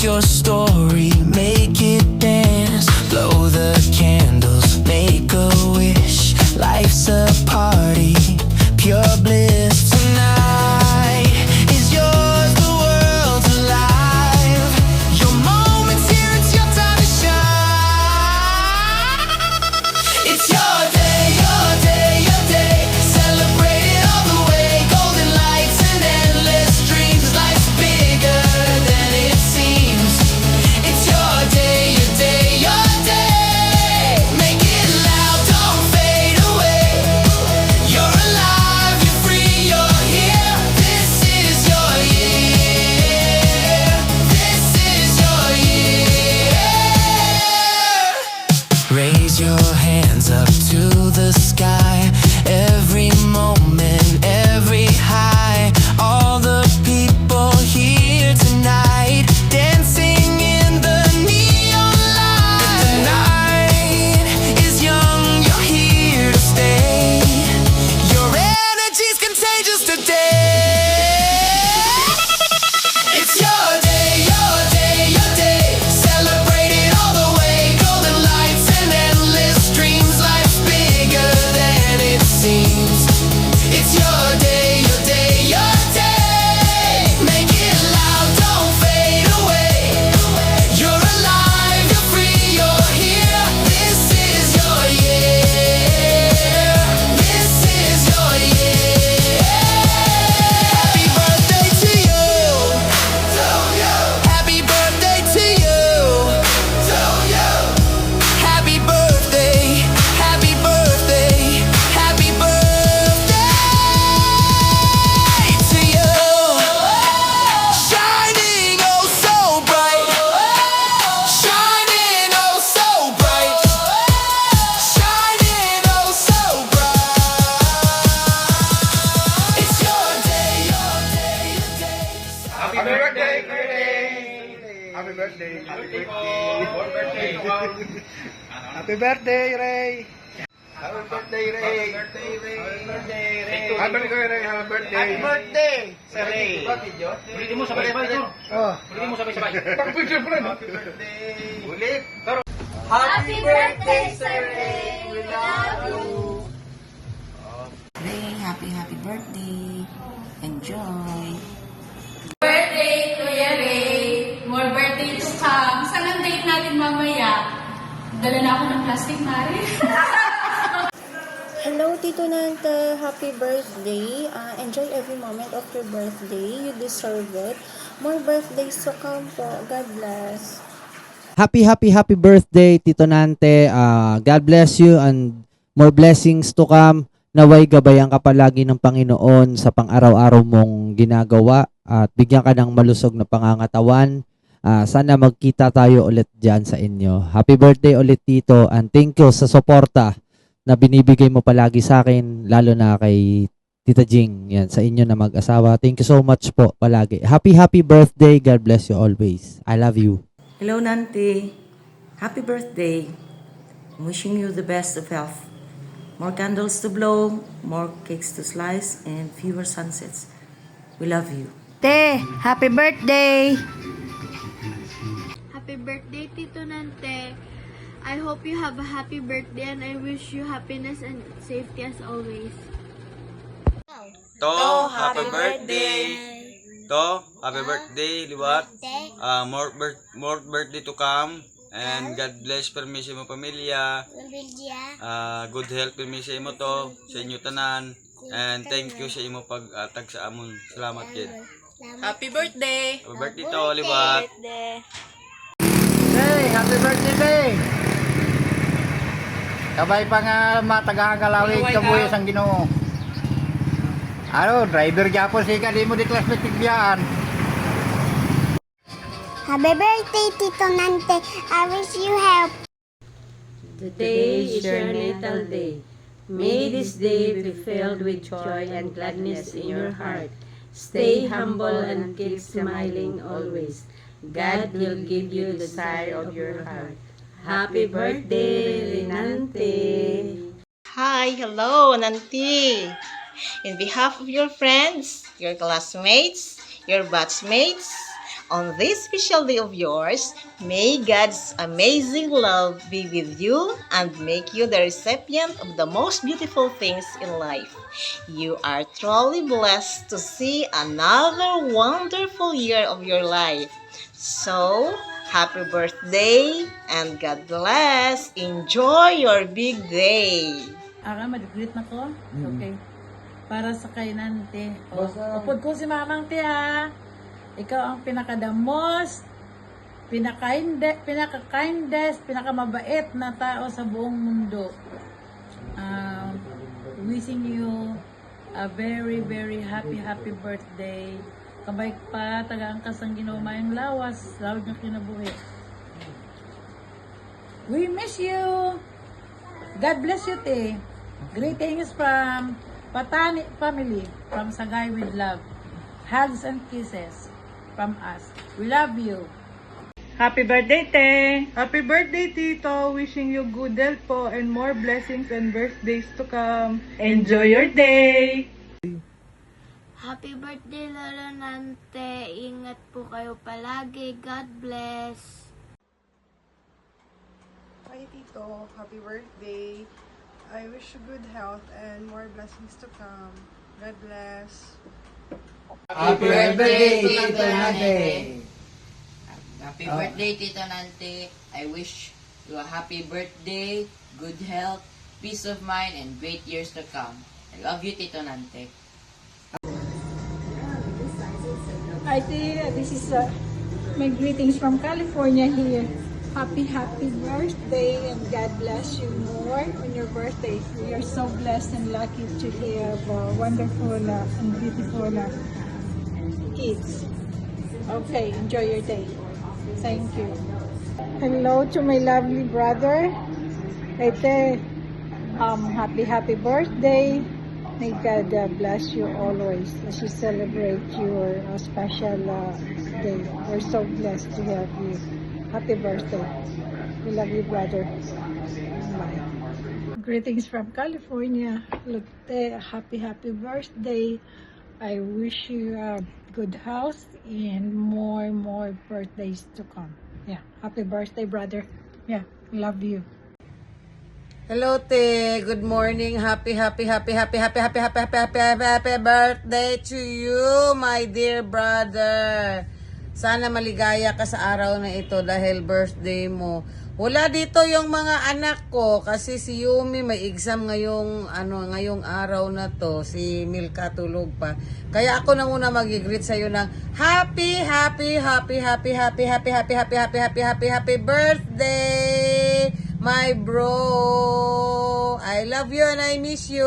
your story, make it dance. Blow the candles, make a wish. Life's a party, pure bliss. Tonight is yours, the world's alive. Your moment's here, it's your time to shine. It's your day, your day, your day. Celebrate it all the way. Golden lights and endless dreams. Life's bigger than it seems. It's your day, your day, your day. Make it loud, don't fade away. You're alive, you're free, you're here. This is your year. This is your year. Raise your hands up to the sky. Every moment, every high. All the people here tonight, dancing in the neon light. The night is young, you're here to stay. Your energy's contagious today. It's your day, your day, your day. Celebrate it all the way. Golden lights and endless dreams. Life's bigger than it seems. It's your day, your day, your day. Make it loud, don't fade away. You're alive, you're free, you're here. This is your year. This is your year. Happy birthday to you. Happy birthday to you. Happy birthday, happy birthday, happy birthday to you. Shining oh so bright. Shining oh so bright. Shining oh so bright. It's your day, your day, your day. Happy birthday, Ray! Happy birthday! Happy birthday! Happy birthday, Ray! Happy birthday, Ray! Happy birthday, Ray! Happy birthday, Ray! Happy birthday! Happy birthday, Sir Ray. Ulitin mo sabay-sabay ito. Oh, Ulitin mo sabay-sabay. Pag-picture po rin. Happy birthday! Ulit! Happy birthday, Sir Ray. We love you. Ray, happy birthday. Enjoy. Birthday, Kuya Ray. More birthday to come. Saan ang date natin mamaya? Dala na ako ng plastic, Mari. Hello, Tito Nante. Happy birthday. Enjoy every moment of your birthday. You deserve it. More birthdays to come po. God bless. Happy birthday, Tito Nante. God bless you and more blessings to come. Naway gabayan ka palagi ng Panginoon sa pang-araw-araw mong ginagawa at bigyan ka ng malusog na pangangatawan. Sana magkita tayo ulit dyan sa inyo. Happy birthday ulit, Tito, and thank you sa suporta na binibigay mo palagi sa akin, lalo na kay Tita Jing, yan, sa inyo na mag-asawa. Thank you so much po palagi. Happy birthday. God bless you always. I love you. Hello, Nanti. Happy birthday. I'm wishing you the best of health. More candles to blow, more cakes to slice, and fewer sunsets. We love you. Happy birthday! Happy birthday, Tito Nante. I hope you have a happy birthday and I wish you happiness and safety as always. To, happy birthday. To, happy birthday, liwat. More birthday to come. And God bless permission mo pamilya. Good health permission mo to sa inyo tanan. And thank you sa imo pag-atag sa amon. Salamat kid. Happy birthday! Happy birthday to, liwat. Ray, happy birthday, Ray! Kabay pa nga matagahan kalawig kabuyas ang Ginoo. Ano, driver gyapon si kadi mo di classmate tigbiyaan. Happy birthday, Tito Nante. I wish you health. Today is your natal day. May this day be filled with joy and gladness in your heart. Stay humble and keep smiling always. God will give you the desire of your heart. Happy birthday, Nante! Hi, hello, Nanti. In behalf of your friends, your classmates, your batchmates, On this special day of yours, may God's amazing love be with you and make you the recipient of the most beautiful things in life. You are truly blessed to see another wonderful year of your life. So, happy birthday and God bless. Enjoy your big day. Ara, mag-greet na ko? Okay. Para sa kainan, te. Upod ko si mamang, te, ha? Ikaw ang pinaka-the most, pinaka-kindest, pinaka-mabait na tao sa buong mundo. Wishing you a very, very happy birthday. Kabay pa, tagaan ka sang ginumayang lawas, lawag na kinabuhi. We miss you! God bless you, te. Greetings from Patani family, from Sagay with love. Hugs and kisses from us. We love you. Happy birthday, Te! Happy birthday, Tito! Wishing you good health po and more blessings and birthdays to come. Enjoy your day! Happy birthday, Lolo Nante. Ingat po kayo palagi. God bless. Hi, Tito! Happy birthday! I wish you good health and more blessings to come. God bless! Happy birthday, Tito Nante! Happy birthday, Tito Nante. I wish you a happy birthday, good health, peace of mind, and great years to come. I love you, Tito Nante. Hi, Tia. This is my greetings from California here. Happy birthday and God bless you more on your birthday. We are so blessed and lucky to have wonderful and beautiful kids. Okay, enjoy your day. Thank you. Hello to my lovely brother. Ete, happy birthday. May God bless you always as you celebrate your special day. We're so blessed to have you. Happy birthday. We love you, brother. Bye. Greetings from California. Look, happy birthday. I wish you a good health and more birthdays to come. Yeah, happy birthday, brother. Yeah, love you. Hello, Te. Good morning. Happy birthday to you, my dear brother. Sana maligaya ka sa araw na ito dahil birthday mo. Wala dito yung mga anak ko kasi si Yumi may exam ngayong araw na to. Si Milka tulog pa. Kaya ako na muna mag-greet sa iyo ng happy birthday, my bro. I love you and I miss you.